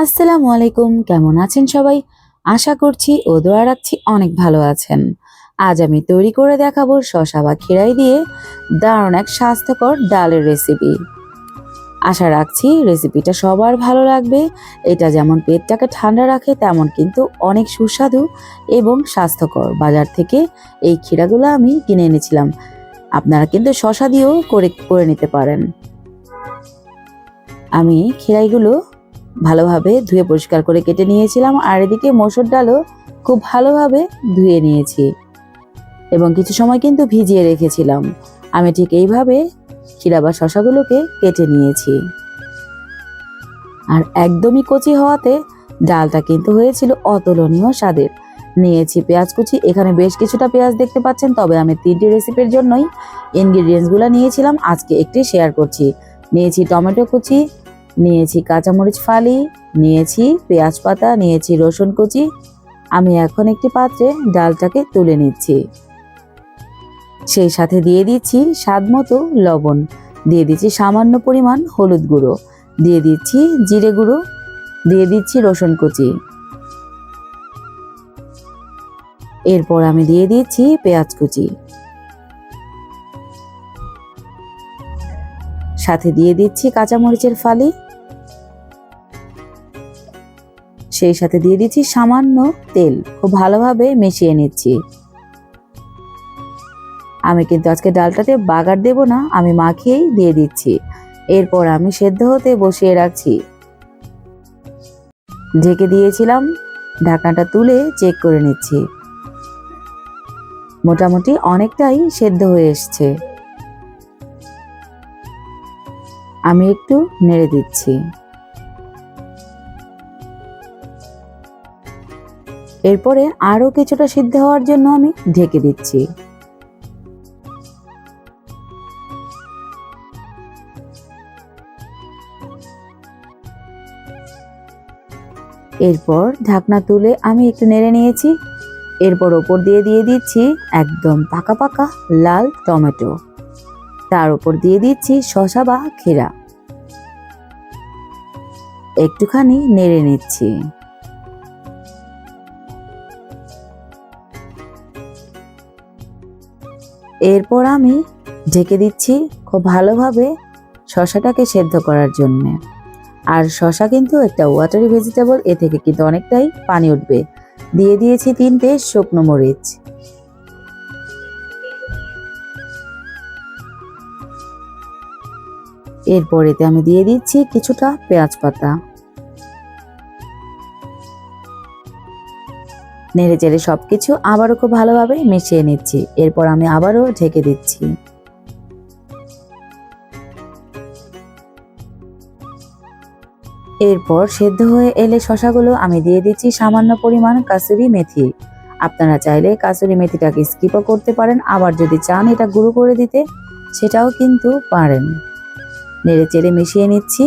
আসসালামু আলাইকুম, কেমন আছেন সবাই? আশা করছি ও দোয়া রাখছি অনেক ভালো আছেন। আজ আমি তৈরি করে দেখাবো শসা বা খিরাই দিয়ে দারুণ এক স্বাস্থ্যকর ডালের রেসিপি। আশা রাখছি রেসিপিটা সবার ভালো লাগবে। এটা যেমন পেটটাকে ঠান্ডা রাখে তেমন কিন্তু অনেক সুস্বাদু এবং স্বাস্থ্যকর। বাজার থেকে এই খিরাগুলো আমি কিনে এনেছিলাম। আপনারা কিন্তু শসা দিয়েও করে নিতে পারেন। আমি খিরাইগুলো ভালোভাবে ধুয়ে পরিষ্কার করে কেটে নিয়েছিলাম, আর এদিকে মসুর ডালও খুব ভালোভাবে ধুয়ে নিয়েছি এবং কিছু সময় কিন্তু ভিজিয়ে রেখেছিলাম। আমি ঠিক এইভাবে ক্ষীরা বা শশাগুলোকে কেটে নিয়েছি, আর একদমই কচি হওয়াতে ডালটা কিন্তু হয়েছিল অতুলনীয় স্বাদের। নিয়েছি পেঁয়াজ কুচি, এখানে বেশ কিছুটা পেঁয়াজ দেখতে পাচ্ছেন, তবে আমি 3টি রেসিপির জন্যই ইনগ্রিডিয়েন্টসগুলো নিয়েছিলাম, আজকে একটি শেয়ার করছি। নিয়েছি টমেটো কুচি, নিয়েছি কাঁচামরিচ ফালি, নিয়েছি পেঁয়াজ পাতা, নিয়েছি রসুন কুচি। আমি এখন একটি পাত্রে ডালটাকে তুলে নিচ্ছি। সেই সাথে দিয়ে দিচ্ছি স্বাদ মতো লবণ, দিয়ে দিচ্ছি সামান্য পরিমাণ হলুদ গুঁড়ো, দিয়ে দিচ্ছি জিরে গুঁড়ো, দিয়ে দিচ্ছি রসুন কুচি। এরপর আমি দিয়ে দিচ্ছি পেঁয়াজ কুচি, সাথে দিয়ে দিচ্ছি কাঁচামরিচের ফালি, সেই সাথে দিয়ে দিচ্ছি সামান্য তেল। খুব ভালোভাবে মিশিয়ে নিচ্ছি। আমি কিন্তু আজকে ডালটাতে বাগার দেব না, আমি মাখিয়েই দিয়ে দিচ্ছি। এরপর আমি সেদ্ধ হতে বসিয়ে রাখছি। ঢেকে দিয়েছিলাম, ঢাকনাটা তুলে চেক করে নিচ্ছি। মোটামুটি অনেকটাই সেদ্ধ হয়ে এসছে। আমি একটু নেড়ে দিচ্ছি। এরপরে আরো কিছুটা সিদ্ধ হওয়ার জন্য আমি ঢেকে দিচ্ছি। এরপর ঢাকনা তুলে আমি একটু নেড়ে নিয়েছি। এরপর ওপর দিয়ে দিচ্ছি একদম পাকা পাকা লাল টমেটো, তার উপর দিয়ে দিচ্ছি শসা বা ক্ষীরা। একটুখানি নেড়ে নিচ্ছি। এরপর আমি ঢেকে দিচ্ছি খুব ভালোভাবে শসাটাকে সেদ্ধ করার জন্য। আর শসা কিন্তু একটা ওয়াটারি ভেজিটেবল, এ থেকে কিন্তু অনেকটাই পানি উঠবে। দিয়ে দিয়েছি 3টে শুকনো মরিচ। এরপর এতে আমি দিয়ে দিচ্ছি কিছুটা পেঁয়াজ পাতা। নেড়ে চেড়ে সবকিছু আবারও খুব ভালোভাবে মিশিয়ে নিচ্ছি। এরপর আমি আবারও ঢেকে দিচ্ছি। এরপর সেদ্ধ হয়ে এলে শসাগুলো আমি দিয়ে দিচ্ছি সামান্য পরিমাণ কাসুরি মেথি। আপনারা চাইলে কাসুরি মেথিটাকে স্কিপও করতে পারেন, আবার যদি চান এটা গুঁড়ো করে দিতে সেটাও কিন্তু পারেন। নেড়ে চেড়ে মিশিয়ে নিচ্ছি।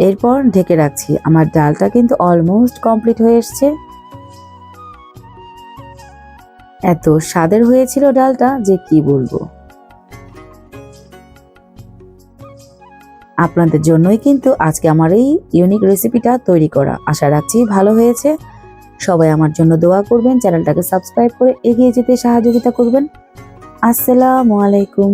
এরপর ঢেকে রাখছি। আমার ডালটা কিন্তু অলমোস্ট কমপ্লিট হয়ে এসছে। এত স্বাদের হয়েছিল ডালটা যে কি বলবো। আপনাদের জন্যই কিন্তু আজকে আমার এই ইউনিক রেসিপিটা তৈরি করা। আশা রাখছি ভালো হয়েছে। সবাই আমার জন্য দোয়া করবেন, চ্যানেলটাকে সাবস্ক্রাইব করে এগিয়ে যেতে সহযোগিতা করবেন। আসসালামু আলাইকুম।